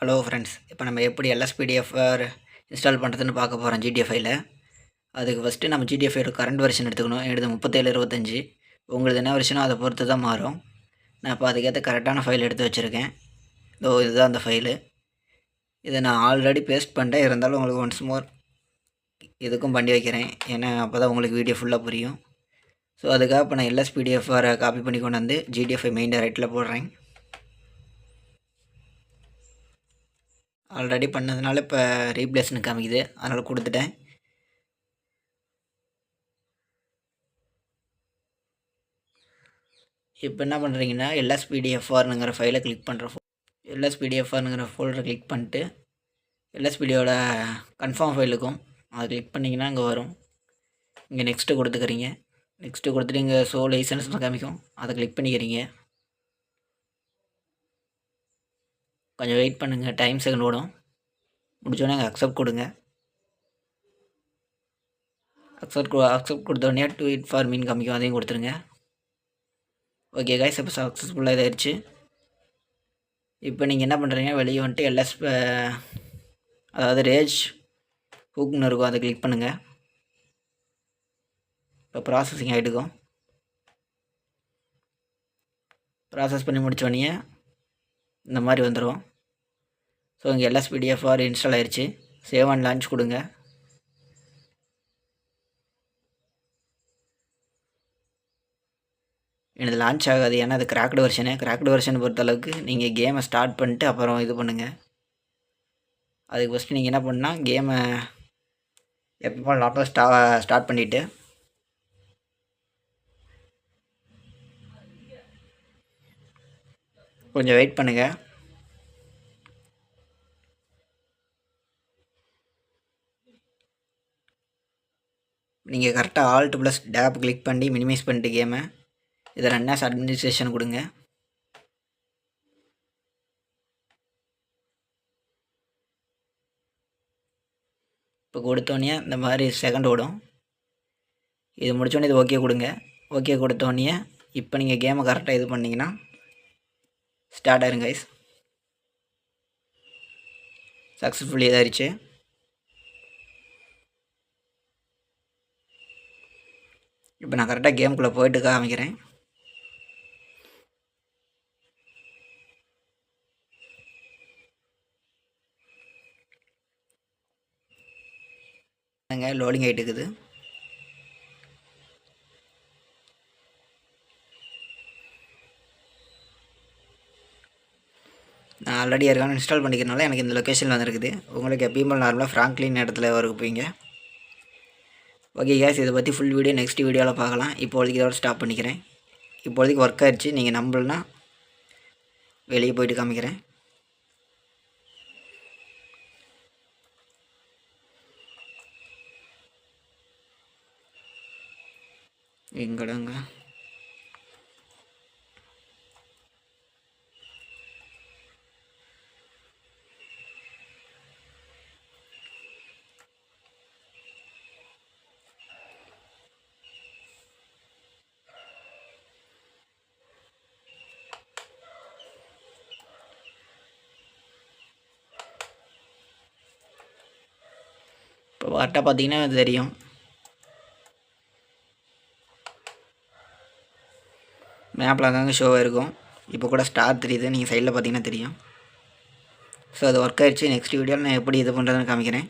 Hello friends, இப்போ நம்ம எப்படி எல்எஸ்பிடிஎஃப் இன்ஸ்டால் பண்ணுறதுன்னு பார்க்க போகிறோம் ஜிடிஎஃப்ஐயில். அதுக்கு ஃபஸ்ட்டு நம்ம ஜிடிஎஃப்ஐயோட கரண்ட் வெர்ஷன் எடுத்துக்கணும். எடுத்து 3725. உங்களுக்கு என்ன வெர்ஷனோ அதை பொறுத்து தான் மாறும். நான் இப்போ அதுக்கேற்ற கரெக்டான ஃபைல் எடுத்து வச்சுருக்கேன். இதுதான் அந்த ஃபைலு. இதை நான் ஆல்ரெடி பேஸ்ட் பண்ணிட்டேன், இருந்தாலும் உங்களுக்கு ஒன்ஸ் மோர் இதுக்கும் பண்ணி வைக்கிறேன். ஏன்னா அப்போ தான் உங்களுக்கு வீடியோ ஃபுல்லாக புரியும். ஸோ அதுக்காக இப்போ நான் எல்எஸ்பிடிஎஃப் காப்பி பண்ணி கொண்டு வந்து ஜிடிஎஃப்ஐ மெயின் டைரக்டரியில் போடுறேன். ஆல்ரெடி பண்ணதுனால இப்போ ரீப்ளேஸ்னு காமிக்குது, அதனால் கொடுத்துட்டேன். இப்போ என்ன பண்ணுறீங்கன்னா எல்எஸ்பிடிஎஃப்ஆர்னுங்கிற ஃபைலை கிளிக் பண்ணுற எல்எஸ்பிடிஎஃப்ஆர்னுங்கிற ஃபோல்டரை கிளிக் பண்ணிட்டு எல்எஸ்பிடியோட கன்ஃபார்ம் ஃபைலுக்கும் அதை கிளிக் பண்ணிங்கன்னா இங்கே வரும். இங்கே நெக்ஸ்ட்டு கொடுத்துக்கிறீங்க. நெக்ஸ்ட்டு கொடுத்துட்டு இங்கே ஷோ லைசன்ஸ்னு காமிக்கும், அதை கிளிக் பண்ணிக்கிறீங்க. கொஞ்சம் வெயிட் பண்ணுங்கள், டைம் செகண்ட் ஓடும். முடிச்சோடனே அங்கே அக்செப்ட் கொடுங்க. அக்செப்ட் கொடுத்தோடனே டு இட் ஃபார் மீன் காமிக்கும், அதையும் கொடுத்துருங்க. ஓகே கைஸ், இப்போ சக்ஸஸ்ஃபுல்லாக இதாகிடுச்சு. இப்போ நீங்கள் என்ன பண்ணுறீங்க, வெளியே வந்துட்டு அதாவது ரேஜ் ஹூக்னு இருக்கும், அதை கிளிக் பண்ணுங்கள். இப்போ ப்ராசஸிங் ஆகிட்டுக்கும். ப்ராசஸ் பண்ணி முடித்தோடனே இந்த மாதிரி வந்துடும். ஸோ இங்கே எல்எஸ்பிடிஎஃப்ஆர் இன்ஸ்டால் ஆயிடுச்சு. சேவ் அண்ட் லான்ச் கொடுங்க. எனது லான்ச் ஆகாது, ஏன்னா அது கிராக்டு வெர்ஷன் பொறுத்தளவுக்கு நீங்கள் கேமை ஸ்டார்ட் பண்ணிட்டு அப்புறம் இது பண்ணுங்கள். அதுக்கு ஃபஸ்ட்டு நீங்கள் என்ன பண்ணால் கேமை எப்போ லேப்டாப் ஸ்டார்ட் பண்ணிவிட்டு கொஞ்சம் வெயிட் பண்ணுங்கள். நீங்கள் கரெக்டாக ஆல்ட் ப்ளஸ் டேப் கிளிக் பண்ணி மினிமைஸ் பண்ணிட்டு கேமை இதை ரன் ஆஸ் அட்மினிஸ்ட்ரேஷன் கொடுங்க. இப்போ கொடுத்தோன்னே இந்த மாதிரி செகண்ட் ஓடும். இது முடித்தோடனே இது ஓகே கொடுங்க. ஓகே கொடுத்தோடனே இப்போ நீங்கள் கேமை கரெக்டாக இது பண்ணிங்கன்னா ஸ்டார்ட் ஆயிருங்க கைஸ். சக்ஸஸ்ஃபுல்லி இதாகிடுச்சு. இப்போ நான் கரெக்டாக கேமுக்குள்ளே போயிட்டு காமிக்கிறேன். லோடிங் ஆகிட்டு இருக்குது. நான் ஆல்ரெடி யாருக்கான இன்ஸ்டால் பண்ணிக்கிறனால எனக்கு இந்த லொக்கேஷனில் வந்துருக்குது. உங்களுக்கு எப்பயும் நார்மலாக ஃப்ராங்க்லின் இடத்துல இருப்பீங்க. ஓகே கேஸ், இதை பற்றி ஃபுல் வீடியோ நெக்ஸ்ட் வீடியோவில் பார்க்கலாம். இப்போதைக்கு இதோட ஸ்டாப் பண்ணிக்கிறேன். இப்போதைக்கு ஒர்க் ஆகிடுச்சு. நீங்கள் நம்பலன்னா வெளியே போயிட்டு காமிக்கிறேன். எங்கடங்க இப்போ கரெக்டாக பார்த்தீங்கன்னா அது தெரியும். மேப்பில் அங்கங்கே ஷோவாக இருக்கும். இப்போ கூட ஸ்டார் தெரியுது, நீங்கள் சைடில் பார்த்தீங்கன்னா தெரியும். ஸோ அது ஒர்க் ஆகிடுச்சு. நெக்ஸ்ட் வீடியோவில் நான் எப்படி இது பண்ணுறதுன்னு காமிக்கிறேன்.